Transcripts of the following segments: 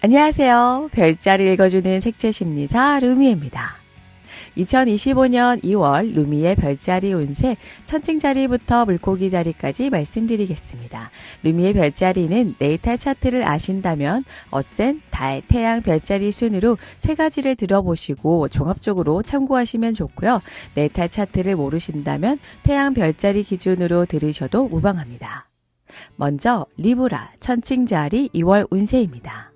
안녕하세요. 별자리 읽어주는 책채심리사 루미입니다. 2025년 2월 루미의 별자리 운세 천칭자리부터 물고기 자리까지 말씀드리겠습니다. 루미의 별자리는 네이탈 차트를 아신다면 어센, 달, 태양 별자리 순으로 세 가지를 들어보시고 종합적으로 참고하시면 좋고요. 네이탈 차트를 모르신다면 태양 별자리 기준으로 들으셔도 무방합니다. 먼저 리브라 천칭자리 2월 운세입니다.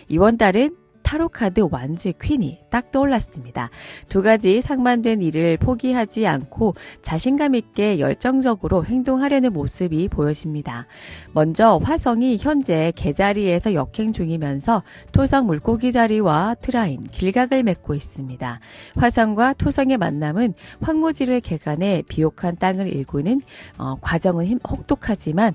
이번 달은 타로카드 완즈 퀸이 딱 떠올랐습니다. 두 가지 상반된 일을 포기하지 않고 자신감 있게 열정적으로 행동하려는 모습이 보여집니다. 먼저 화성이 현재 개자리에서 역행 중이면서 토성 물고기 자리와 트라인, 길각을 맺고 있습니다. 화성과 토성의 만남은 황무지를 개간해 비옥한 땅을 일구는 과정은 혹독하지만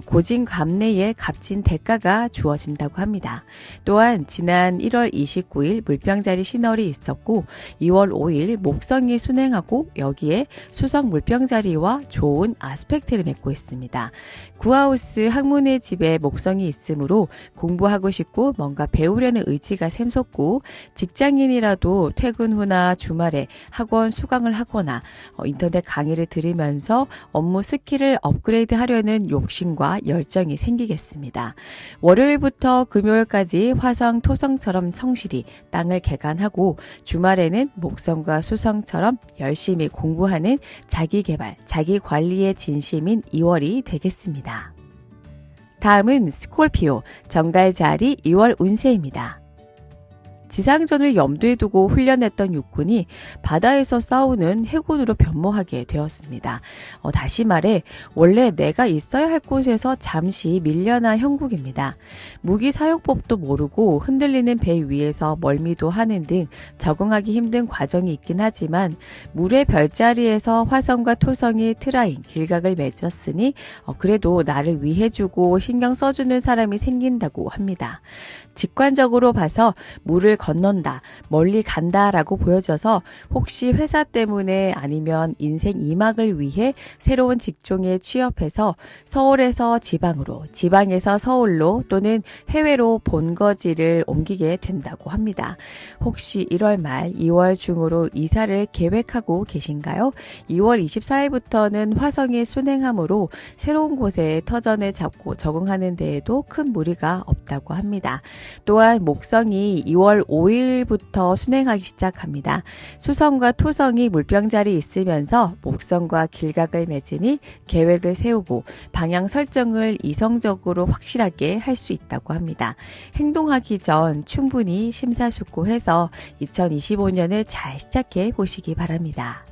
고진감래의 값진 대가가 주어진다고 합니다. 또한 지난 1월 29일 물병자리 신월이 있었고 2월 5일 목성이 순행하고 여기에 수성 물병자리와 좋은 아스펙트를 맺고 있습니다. 구하우스 학문의 집에 목성이 있으므로 공부하고 싶고 뭔가 배우려는 의지가 샘솟고 직장인이라도 퇴근 후나 주말에 학원 수강을 하거나 인터넷 강의를 들으면서 업무 스킬을 업그레이드 하려는 욕심과 열정이 생기겠습니다. 월요일부터 금요일까지 화성 토성처럼 성실히 땅을 개간하고 주말에는 목성과 수성처럼 열심히 공부하는 자기개발, 자기관리의 진심인 2월이 되겠습니다. 다음은 스콜피오, 정갈자리 2월 운세입니다. 지상전을 염두에 두고 훈련했던 육군이 바다에서 싸우는 해군으로 변모하게 되었습니다. 다시 말해 원래 내가 있어야 할 곳에서 잠시 밀려난 형국입니다. 무기 사용법도 모르고 흔들리는 배 위에서 멀미도 하는 등 적응하기 힘든 과정이 있긴 하지만 물의 별자리에서 화성과 토성이 트라인, 길각을 맺었으니 그래도 나를 위해주고 신경 써주는 사람이 생긴다고 합니다. 직관적으로 봐서 물을 건넌다, 멀리 간다라고 보여져서 혹시 회사 때문에 아니면 인생 2막을 위해 새로운 직종에 취업해서 서울에서 지방으로, 지방에서 서울로 또는 해외로 본거지를 옮기게 된다고 합니다. 혹시 1월 말, 2월 중으로 이사를 계획하고 계신가요? 2월 24일부터는 화성이 순행하므로 새로운 곳에 터전을 잡고 적응하는 데에도 큰 무리가 없다고 합니다. 또한 목성이 2월 5일부터 순행하기 시작합니다. 수성과 토성이 물병자리 있으면서 목성과 길각을 맺으니 계획을 세우고 방향 설정을 이성적으로 확실하게 할 수 있다고 합니다. 행동하기 전 충분히 심사숙고해서 2025년을 잘 시작해 보시기 바랍니다.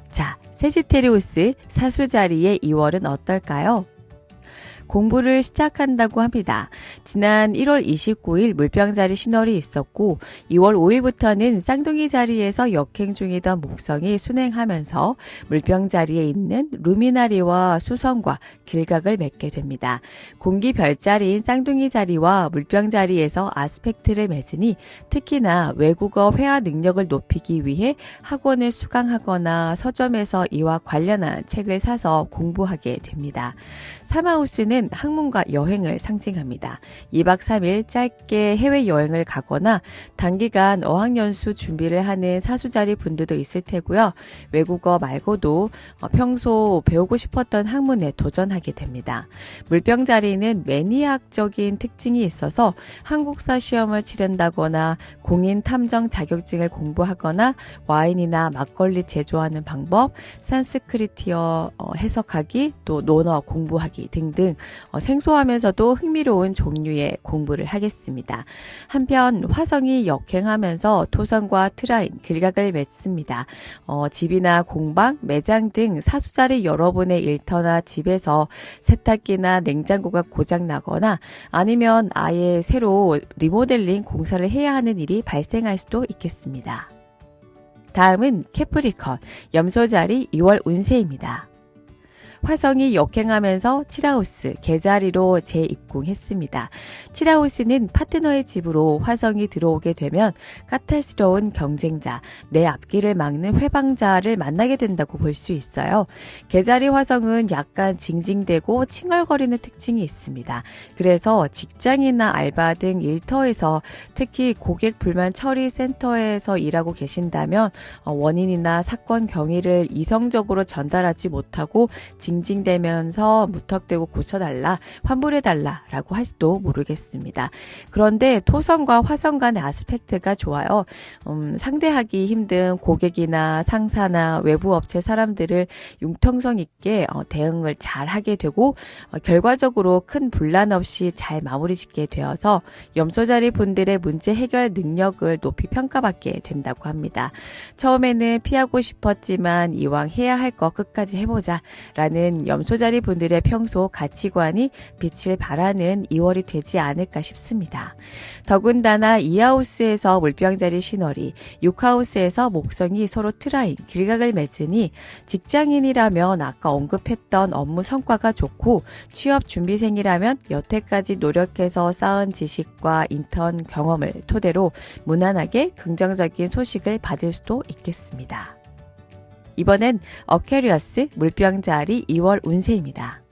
자, 세지테리우스 사수자리의 2월은 어떨까요? 공부를 시작한다고 합니다. 지난 1월 29일 물병자리 신월이 있었고 2월 5일부터는 쌍둥이 자리에서 역행 중이던 목성이 순행하면서 물병자리에 있는 루미나리와 수성과 길각을 맺게 됩니다. 공기 별자리인 쌍둥이 자리와 물병자리에서 아스펙트를 맺으니 특히나 외국어 회화 능력을 높이기 위해 학원을 수강하거나 서점에서 이와 관련한 책을 사서 공부하게 됩니다. 사마우스는 학문과 여행을 상징합니다. 2박 3일 짧게 해외여행을 가거나 단기간 어학연수 준비를 하는 사수자리 분들도 있을 테고요. 외국어 말고도 평소 배우고 싶었던 학문에 도전하게 됩니다. 물병자리는 매니아적인 특징이 있어서 한국사 시험을 치른다거나 공인 탐정 자격증을 공부하거나 와인이나 막걸리 제조하는 방법, 산스크리트어 해석하기, 또 논어 공부하기 등등 생소하면서도 흥미로운 종류의 공부를 하겠습니다. 한편 화성이 역행하면서 토성과 트라인, 길각을 맺습니다. 집이나 공방, 매장 등 사수자리 여러분의 일터나 집에서 세탁기나 냉장고가 고장 나거나 아니면 아예 새로 리모델링 공사를 해야 하는 일이 발생할 수도 있겠습니다. 다음은 캐프리컨, 염소자리 2월 운세입니다. 화성이 역행하면서 칠하우스 개자리로 재입궁했습니다. 칠하우스는 파트너의 집으로 화성이 들어오게 되면 까탈스러운 경쟁자, 내 앞길을 막는 회방자를 만나게 된다고 볼 수 있어요. 개자리 화성은 약간 징징대고 칭얼거리는 특징이 있습니다. 그래서 직장이나 알바 등 일터에서 특히 고객 불만 처리 센터에서 일하고 계신다면 원인이나 사건 경위를 이성적으로 전달하지 못하고 징징대면서 무턱대고 고쳐달라, 환불해달라 라고 할지도 모르겠습니다. 그런데 토성과 화성 간의 아스펙트가 좋아요. 상대하기 힘든 고객이나 상사나 외부 업체 사람들을 융통성 있게 대응을 잘 하게 되고 결과적으로 큰 분란 없이 잘 마무리 짓게 되어서 염소자리 분들의 문제 해결 능력을 높이 평가받게 된다고 합니다. 처음에는 피하고 싶었지만 이왕 해야 할 거 끝까지 해보자 라는 염소자리 분들의 평소 가치관이 빛을 발하는 2월이 되지 않을까 싶습니다. 더군다나 2하우스에서 물병자리 신월이 6하우스에서 목성이 서로 트라인, 길각을 맺으니 직장인이라면 아까 언급했던 업무 성과가 좋고 취업 준비생이라면 여태까지 노력해서 쌓은 지식과 인턴 경험을 토대로 무난하게 긍정적인 소식을 받을 수도 있겠습니다. 이번엔 어퀘리어스 물병자리 2월 운세입니다.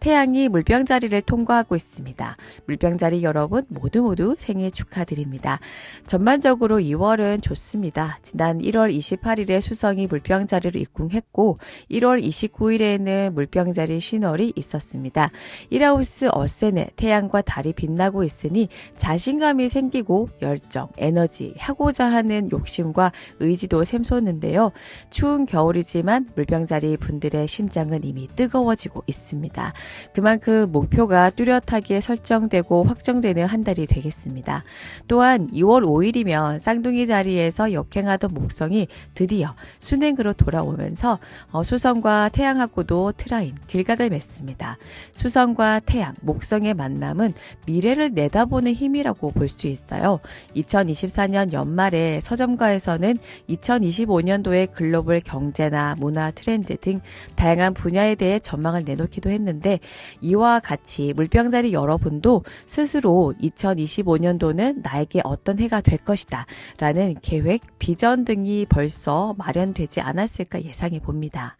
태양이 물병자리를 통과하고 있습니다. 물병자리 여러분 모두 생일 축하드립니다. 전반적으로 2월은 좋습니다. 지난 1월 28일에 수성이 물병자리로 입궁했고 1월 29일에는 물병자리 신월이 있었습니다. 1하우스 어센에 태양과 달이 빛나고 있으니 자신감이 생기고 열정, 에너지, 하고자 하는 욕심과 의지도 샘솟는데요. 추운 겨울이지만 물병자리 분들의 심장은 이미 뜨거워지고 있습니다. 그만큼 목표가 뚜렷하게 설정되고 확정되는 한 달이 되겠습니다. 또한 2월 5일이면 쌍둥이 자리에서 역행하던 목성이 드디어 순행으로 돌아오면서 수성과 태양하고도 트라인, 길각을 맺습니다. 수성과 태양, 목성의 만남은 미래를 내다보는 힘이라고 볼 수 있어요. 2024년 연말에 서점가에서는 2025년도의 글로벌 경제나 문화 트렌드 등 다양한 분야에 대해 전망을 내놓기도 했는데 이와 같이 물병자리 여러분도 스스로 2025년도는 나에게 어떤 해가 될 것이다 라는 계획, 비전 등이 벌써 마련되지 않았을까 예상해 봅니다.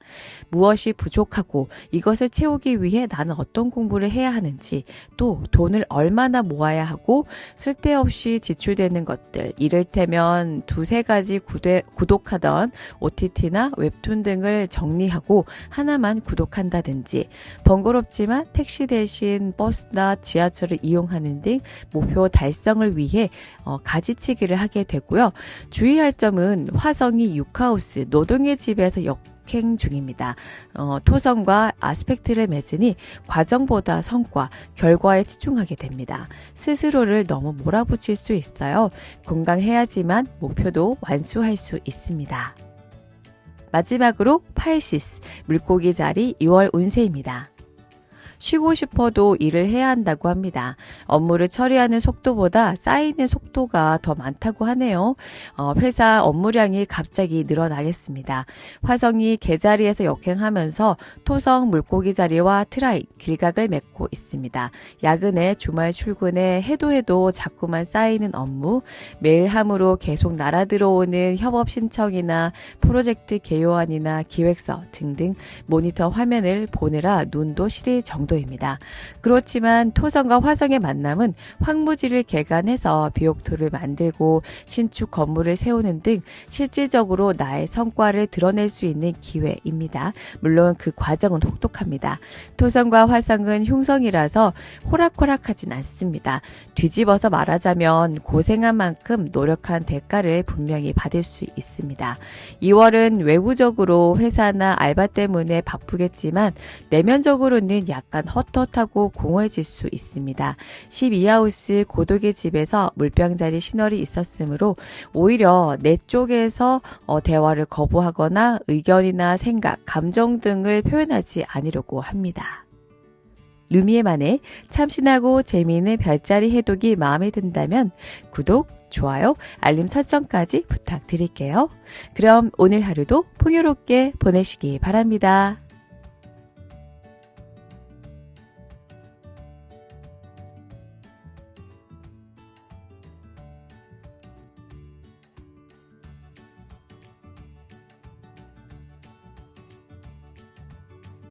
무엇이 부족하고 이것을 채우기 위해 나는 어떤 공부를 해야 하는지, 또 돈을 얼마나 모아야 하고 쓸데없이 지출되는 것들, 이를테면 두세 가지 구독하던 OTT나 웹툰 등을 정리하고 하나만 구독한다든지, 번거롭지만 택시 대신 버스나 지하철을 이용하는 등 목표 달성을 위해 가지치기를 하게 되고요. 주의할 점은 화성이 6하우스 노동의 집에서 역행 중입니다. 토성과 아스펙트를 맺으니 과정보다 성과, 결과에 치중하게 됩니다. 스스로를 너무 몰아붙일 수 있어요. 건강해야지만 목표도 완수할 수 있습니다. 마지막으로 파이시스, 물고기 자리 2월 운세입니다. 쉬고 싶어도 일을 해야 한다고 합니다. 업무를 처리하는 속도보다 쌓이는 속도가 더 많다고 하네요. 회사 업무량이 갑자기 늘어나겠습니다. 화성이 개자리에서 역행하면서 토성 물고기 자리와 트라인, 길각을 맺고 있습니다. 야근에 주말 출근에 해도 자꾸만 쌓이는 업무, 매일 함으로 계속 날아들어오는 협업 신청이나 프로젝트 개요안이나 기획서 등등 모니터 화면을 보느라 눈도 시릴 정도입니다. 그렇지만 토성과 화성의 만남은 황무지를 개간해서 비옥토를 만들고 신축 건물을 세우는 등 실질적으로 나의 성과를 드러낼 수 있는 기회입니다. 물론 그 과정은 혹독합니다. 토성과 화성은 흉성이라서 호락호락하진 않습니다. 뒤집어서 말하자면 고생한 만큼 노력한 대가를 분명히 받을 수 있습니다. 2월은 외부적으로 회사나 알바 때문에 바쁘겠지만 내면적으로는 약간 헛헛하고 공허해질 수 있습니다. 12하우스 고독의 집에서 물병자리 신월이 있었으므로 오히려 내 쪽에서 대화를 거부하거나 의견이나 생각, 감정 등을 표현하지 않으려고 합니다. 루미에만의 참신하고 재미있는 별자리 해독이 마음에 든다면 구독, 좋아요, 알림 설정까지 부탁드릴게요. 그럼 오늘 하루도 풍요롭게 보내시기 바랍니다.